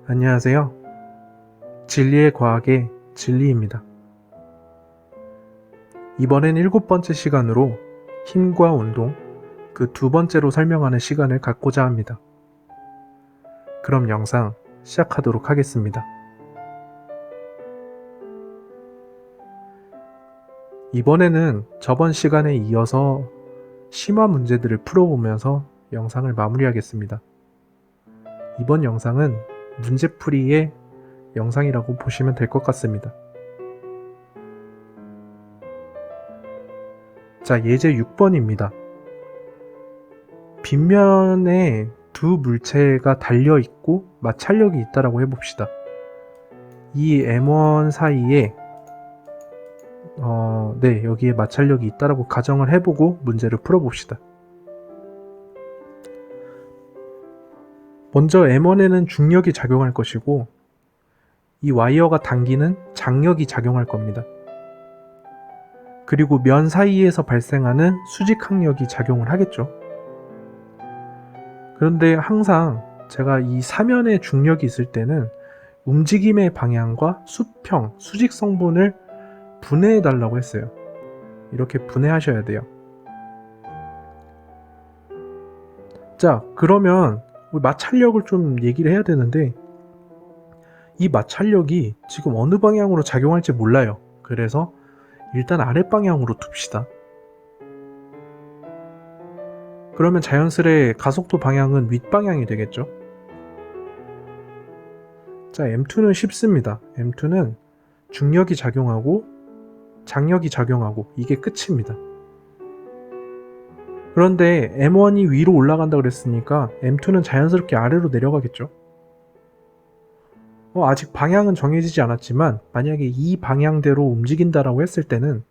안녕하세요. 진리의 과학의 진리입니다. 이번엔 7번째 시간으로 힘과 운동, 그 두 번째로 설명하는 시간을 갖고자 합니다. 그럼 영상 시작하도록 하겠습니다. 이번에는 저번 시간에 이어서 심화 문제들을 풀어보면서 영상을 마무리하겠습니다. 이번 영상은 문제풀이의 영상이라고 보시면 될 것 같습니다. 자, 예제 6번입니다. 빗면에 두 물체가 달려있고 마찰력이 있다라고 해봅시다. 이 M1 사이에 여기에 마찰력이 있다라고 가정을 해보고 문제를 풀어봅시다. 먼저 M1에는 중력이 작용할 것이고 이 와이어가 당기는 장력이 작용할 겁니다. 그리고 면 사이에서 발생하는 수직항력이 작용을 하겠죠. 그런데 항상 제가 이 사면에 중력이 있을 때는 움직임의 방향과 수평, 수직 성분을 분해해 달라고 했어요. 이렇게 분해하셔야 돼요. 자, 그러면 마찰력을 좀 얘기를 해야 되는데 이 마찰력이 지금 어느 방향으로 작용할지 몰라요. 그래서 일단 아랫방향으로 둡시다. 그러면 자연스레 가속도 방향은 윗방향이 되겠죠. 자, M2는 쉽습니다. M2는 중력이 작용하고 장력이 작용하고 이게 끝입니다. 그런데 M1이 위로 올라간다 그랬으니까 M2는 자연스럽게 아래로 내려가겠죠. 아직 방향은 정해지지 않았지만 만약에 이 방향대로 움직인다라고 했을 때는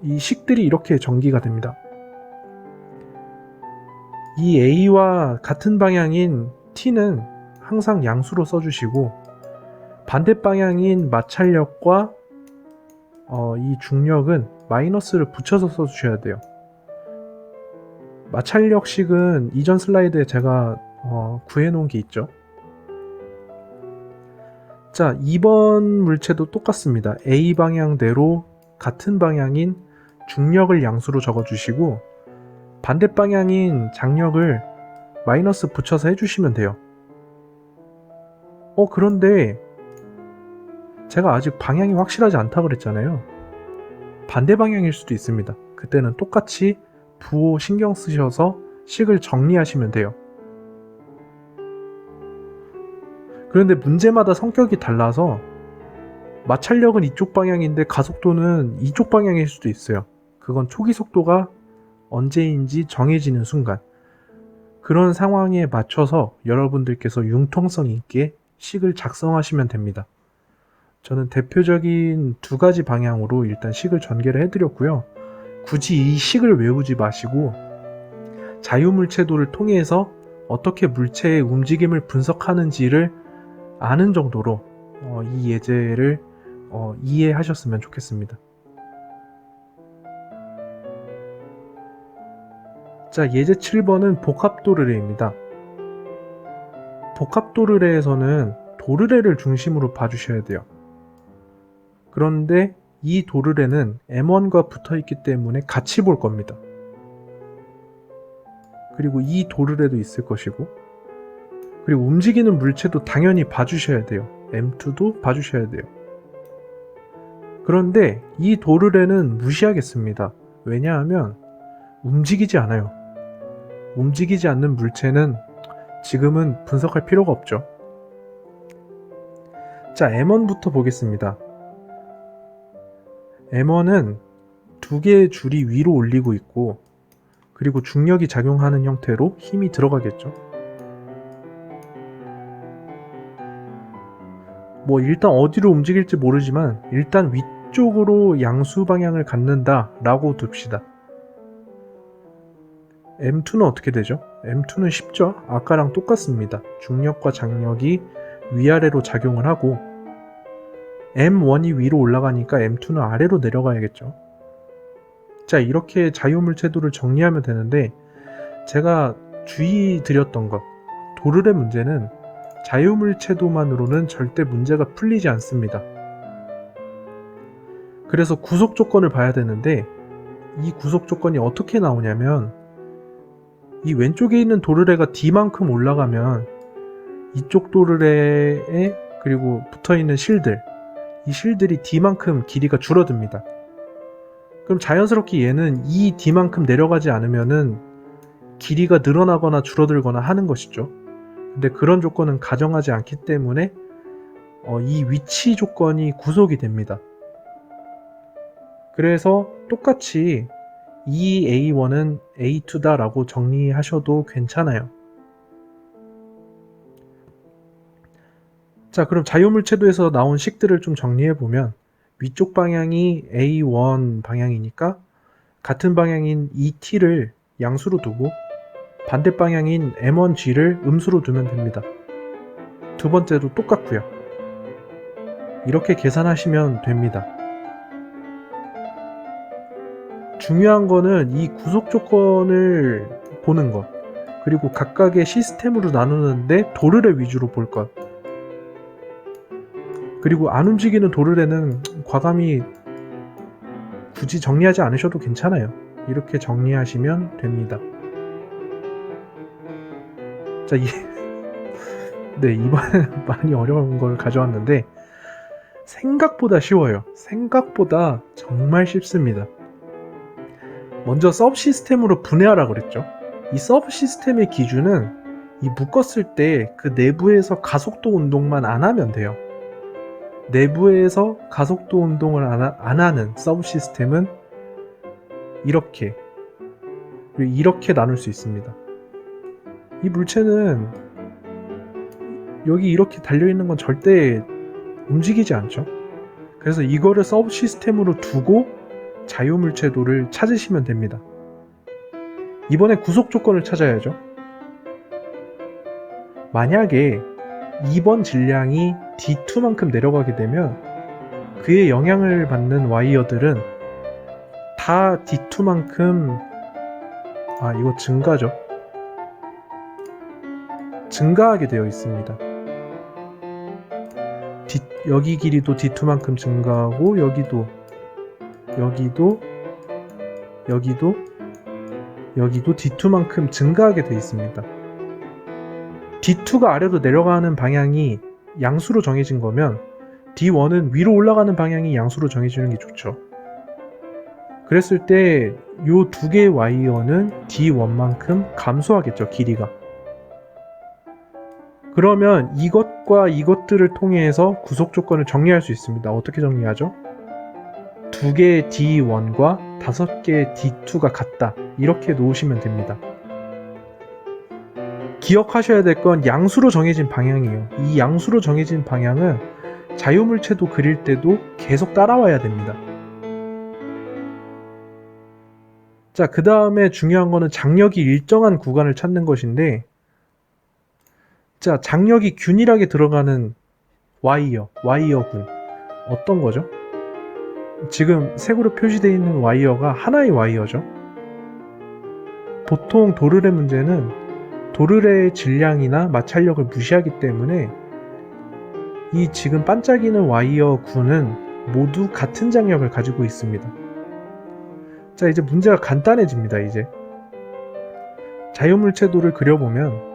이 식들이 이렇게 전기가 됩니다. 이 A와 같은 방향인 T는 항상 양수로 써주시고 반대 방향인 마찰력과 이 중력은 마이너스를 붙여서 써주셔야 돼요. 마찰력식은 이전 슬라이드에 제가 구해놓은 게 있죠. 자, 2번 물체도 똑같습니다. A 방향대로 같은 방향인 중력을 양수로 적어주시고 반대 방향인 장력을 마이너스 붙여서 해주시면 돼요. 그런데 제가 아직 방향이 확실하지 않다고 그랬잖아요. 반대 방향일 수도 있습니다. 그때는 똑같이 부호 신경 쓰셔서 식을 정리하시면 돼요. 그런데 문제마다 성격이 달라서 마찰력은 이쪽 방향인데 가속도는 이쪽 방향일 수도 있어요. 그건 초기 속도가 언제인지 정해지는 순간 그런 상황에 맞춰서 여러분들께서 융통성 있게 식을 작성하시면 됩니다. 저는 대표적인 두 가지 방향으로 일단 식을 전개를 해드렸고요. 굳이 이 식을 외우지 마시고 자유물체도를 통해서 어떻게 물체의 움직임을 분석하는지를 아는 정도로 이 예제를 이해하셨으면 좋겠습니다. 자, 예제 7번은 복합도르래입니다. 복합도르래에서는 도르래를 중심으로 봐주셔야 돼요. 그런데 이 도르래는 M1과 붙어있기 때문에 같이 볼 겁니다. 그리고 이 도르래도 있을 것이고 그리고 움직이는 물체도 당연히 봐주셔야 돼요. M2도 봐주셔야 돼요. 그런데 이 도르래는 무시하겠습니다. 왜냐하면 움직이지 않아요. 움직이지 않는 물체는 지금은 분석할 필요가 없죠. 자, M1부터 보겠습니다. M1은 두 개의 줄이 위로 올리고 있고 그리고 중력이 작용하는 형태로 힘이 들어가겠죠. 일단 어디로 움직일지 모르지만 일단 위쪽으로 양수 방향을 갖는다 라고 둡시다. M2는 어떻게 되죠? M2는 쉽죠? 아까랑 똑같습니다. 중력과 장력이 위아래로 작용을 하고 M1이 위로 올라가니까 M2는 아래로 내려가야겠죠. 자, 이렇게 자유물체도를 정리하면 되는데 제가 주의 드렸던 것, 도르래 문제는 자유물체도만으로는 절대 문제가 풀리지 않습니다. 그래서 구속 조건을 봐야 되는데, 이 구속 조건이 어떻게 나오냐면, 이 왼쪽에 있는 도르래가 D만큼 올라가면 이쪽 도르래에 그리고 붙어있는 실들, 이 실들이 D만큼 길이가 줄어듭니다. 그럼 자연스럽게 얘는 이 D만큼 내려가지 않으면은 길이가 늘어나거나 줄어들거나 하는 것이죠. 근데 그런 조건은 가정하지 않기 때문에 이 위치 조건이 구속이 됩니다. 그래서 똑같이 이 A1은 A2다 라고 정리하셔도 괜찮아요. 자, 그럼 자유물체도에서 나온 식들을 좀 정리해보면, 위쪽 방향이 A1 방향이니까 같은 방향인 ET를 양수로 두고 반대 방향인 M1G를 음수로 두면 됩니다. 두 번째도 똑같고요. 이렇게 계산하시면 됩니다. 중요한 거는 이 구속 조건을 보는 것, 그리고 각각의 시스템으로 나누는데 도르래 위주로 볼 것, 그리고 안 움직이는 도르래는 과감히 굳이 정리하지 않으셔도 괜찮아요. 이렇게 정리하시면 됩니다. 자, 네, 이번에는 많이 어려운 걸 가져왔는데 생각보다 쉬워요. 생각보다 정말 쉽습니다. 먼저 서브 시스템으로 분해하라고 그랬죠. 이 서브 시스템의 기준은 이 묶었을 때 그 내부에서 가속도 운동만 안 하면 돼요. 내부에서 가속도 운동을 안 하는 서브 시스템은 이렇게, 그리고 이렇게 나눌 수 있습니다. 이 물체는 여기 이렇게 달려있는 건 절대 움직이지 않죠. 그래서 이거를 서브 시스템으로 두고 자유물체도를 찾으시면 됩니다. 이번에 구속 조건을 찾아야죠. 만약에 2번 질량이 D2만큼 내려가게 되면 그의 영향을 받는 와이어들은 다 D2만큼, 이거 증가죠. 증가하게 되어 있습니다. 여기 길이도 D2만큼 증가하고 여기도 D2만큼 증가하게 되어 있습니다. D2가 아래로 내려가는 방향이 양수로 정해진 거면 D1은 위로 올라가는 방향이 양수로 정해지는 게 좋죠. 그랬을 때 이 두 개의 와이어는 D1만큼 감소하겠죠, 길이가. 그러면 이것과 이것들을 통해서 구속 조건을 정리할 수 있습니다. 어떻게 정리하죠? 두 개의 D1과 5개의 D2가 같다. 이렇게 놓으시면 됩니다. 기억하셔야 될 건 양수로 정해진 방향이에요. 이 양수로 정해진 방향은 자유물체도 그릴 때도 계속 따라와야 됩니다. 자, 그 다음에 중요한 거는 장력이 일정한 구간을 찾는 것인데, 자, 장력이 균일하게 들어가는 와이어군 어떤 거죠? 지금 색으로 표시되어 있는 와이어가 하나의 와이어죠. 보통 도르래 문제는 도르래의 질량이나 마찰력을 무시하기 때문에 이 지금 반짝이는 와이어군은 모두 같은 장력을 가지고 있습니다. 자, 이제 문제가 간단해집니다. 이제 자유물체도를 그려보면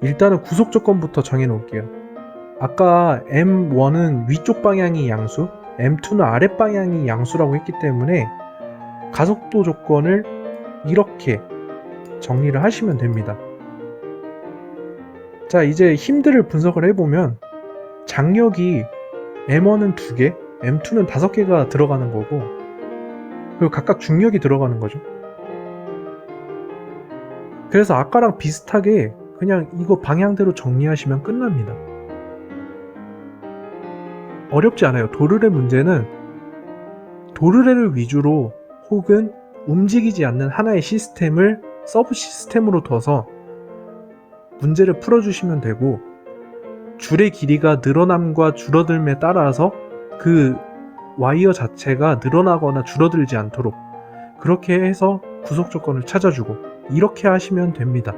일단은 구속 조건부터 정해 놓을게요. 아까 M1은 위쪽 방향이 양수, M2는 아랫 방향이 양수라고 했기 때문에 가속도 조건을 이렇게 정리를 하시면 됩니다. 자, 이제 힘들을 분석을 해보면 장력이 M1은 2개, M2는 5개가 들어가는 거고, 그리고 각각 중력이 들어가는 거죠. 그래서 아까랑 비슷하게 그냥 이거 방향대로 정리하시면 끝납니다. 어렵지 않아요. 도르래 문제는 도르래를 위주로 혹은 움직이지 않는 하나의 시스템을 서브 시스템으로 둬서 문제를 풀어주시면 되고, 줄의 길이가 늘어남과 줄어들음에 따라서 그 와이어 자체가 늘어나거나 줄어들지 않도록 그렇게 해서 구속 조건을 찾아주고, 이렇게 하시면 됩니다.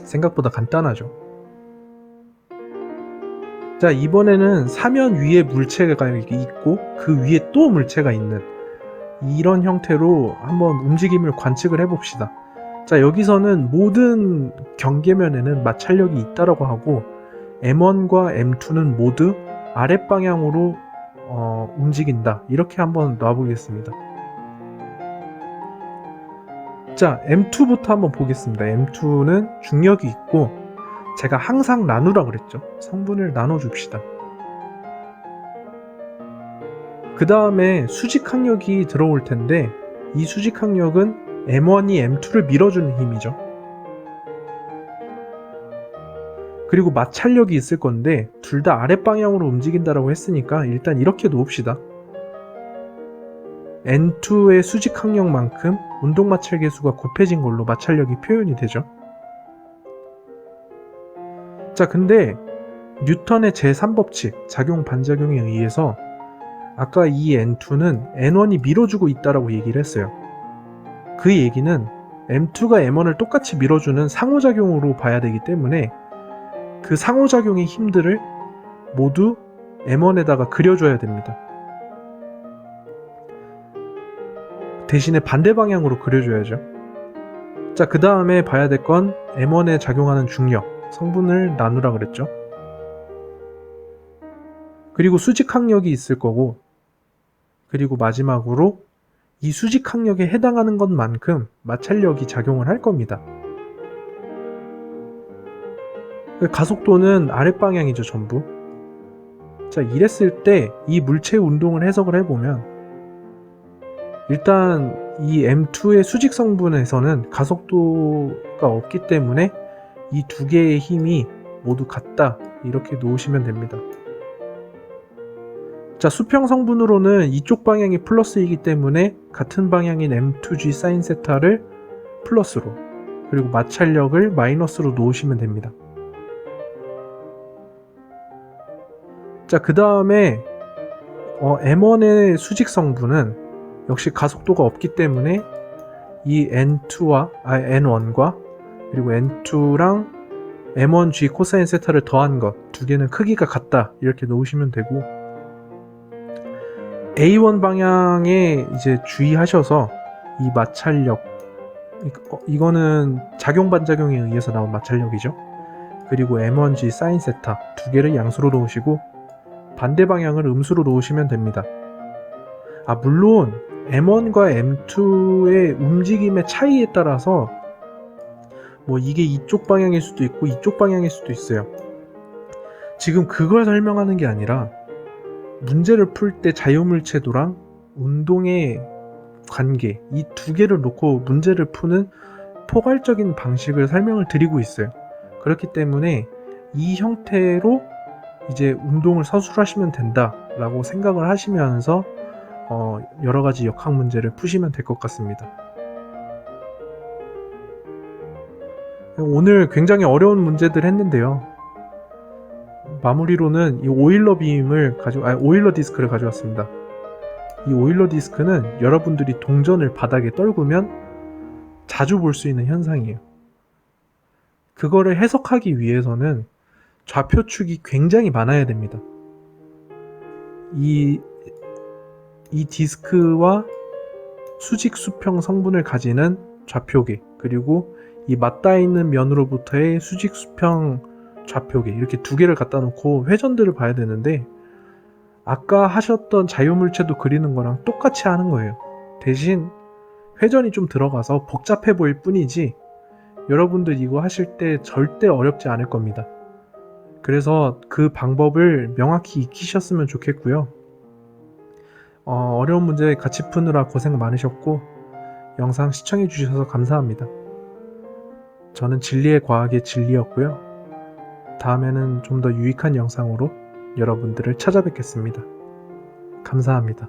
생각보다 간단하죠. 자, 이번에는 사면 위에 물체가 있고 그 위에 또 물체가 있는 이런 형태로 한번 움직임을 관측을 해봅시다. 자, 여기서는 모든 경계면에는 마찰력이 있다라고 하고 M1과 M2는 모두 아랫방향으로 움직인다. 이렇게 한번 놔보겠습니다. 자, M2부터 한번 보겠습니다. M2는 중력이 있고 제가 항상 나누라 그랬죠. 성분을 나눠줍시다. 그 다음에 수직항력이 들어올 텐데 이 수직항력은 M1이 M2를 밀어주는 힘이죠. 그리고 마찰력이 있을 건데 둘 다 아랫방향으로 움직인다라고 했으니까 일단 이렇게 놓읍시다. N2의 수직항력만큼 운동마찰 계수가 곱해진 걸로 마찰력이 표현이 되죠. 자, 근데 뉴턴의 제3법칙 작용 반작용에 의해서 아까 이 N2는 N1이 밀어주고 있다라고 얘기를 했어요. 그 얘기는 M2가 M1을 똑같이 밀어주는 상호작용으로 봐야 되기 때문에 그 상호작용의 힘들을 모두 M1에다가 그려줘야 됩니다. 대신에 반대 방향으로 그려줘야죠. 자, 그 다음에 봐야 될 건 M1에 작용하는 중력, 성분을 나누라 그랬죠. 그리고 수직항력이 있을 거고, 그리고 마지막으로 이 수직항력에 해당하는 것만큼 마찰력이 작용을 할 겁니다. 가속도는 아랫방향이죠, 전부. 자, 이랬을 때 이 물체 운동을 해석을 해보면 일단 이 M2의 수직 성분에서는 가속도가 없기 때문에 이 두 개의 힘이 모두 같다, 이렇게 놓으시면 됩니다. 자, 수평 성분으로는 이쪽 방향이 플러스이기 때문에 같은 방향인 M2G sin 세타를 플러스로, 그리고 마찰력을 마이너스로 놓으시면 됩니다. 자, 그 다음에 M1의 수직 성분은 역시 가속도가 없기 때문에 이 N1과 그리고 N2랑 M1G 코사인 세타를 더한 것 두 개는 크기가 같다, 이렇게 놓으시면 되고, A1 방향에 이제 주의하셔서 이 마찰력, 이거는 작용 반작용에 의해서 나온 마찰력이죠. 그리고 M1G 사인 세타 두 개를 양수로 놓으시고 반대 방향을 음수로 놓으시면 됩니다. 물론 M1과 M2의 움직임의 차이에 따라서 이게 이쪽 방향일 수도 있고 이쪽 방향일 수도 있어요. 지금 그걸 설명하는 게 아니라 문제를 풀 때 자유물체도랑 운동의 관계, 이 두 개를 놓고 문제를 푸는 포괄적인 방식을 설명을 드리고 있어요. 그렇기 때문에 이 형태로 이제 운동을 서술하시면 된다라고 생각을 하시면서 여러 가지 역학 문제를 푸시면 될 것 같습니다. 오늘 굉장히 어려운 문제들 했는데요. 마무리로는 이 오일러 오일러 디스크를 가져왔습니다. 이 오일러 디스크는 여러분들이 동전을 바닥에 떨구면 자주 볼 수 있는 현상이에요. 그거를 해석하기 위해서는 좌표축이 굉장히 많아야 됩니다. 이 디스크와 수직 수평 성분을 가지는 좌표계, 그리고 이 맞닿아 있는 면으로부터의 수직 수평 좌표계, 이렇게 두 개를 갖다 놓고 회전들을 봐야 되는데 아까 하셨던 자유물체도 그리는 거랑 똑같이 하는 거예요. 대신 회전이 좀 들어가서 복잡해 보일 뿐이지 여러분들 이거 하실 때 절대 어렵지 않을 겁니다. 그래서 그 방법을 명확히 익히셨으면 좋겠고요. 어려운 문제 같이 푸느라 고생 많으셨고 영상 시청해 주셔서 감사합니다. 저는 진리의 과학의 진리였고요. 다음에는 좀 더 유익한 영상으로 여러분들을 찾아뵙겠습니다. 감사합니다.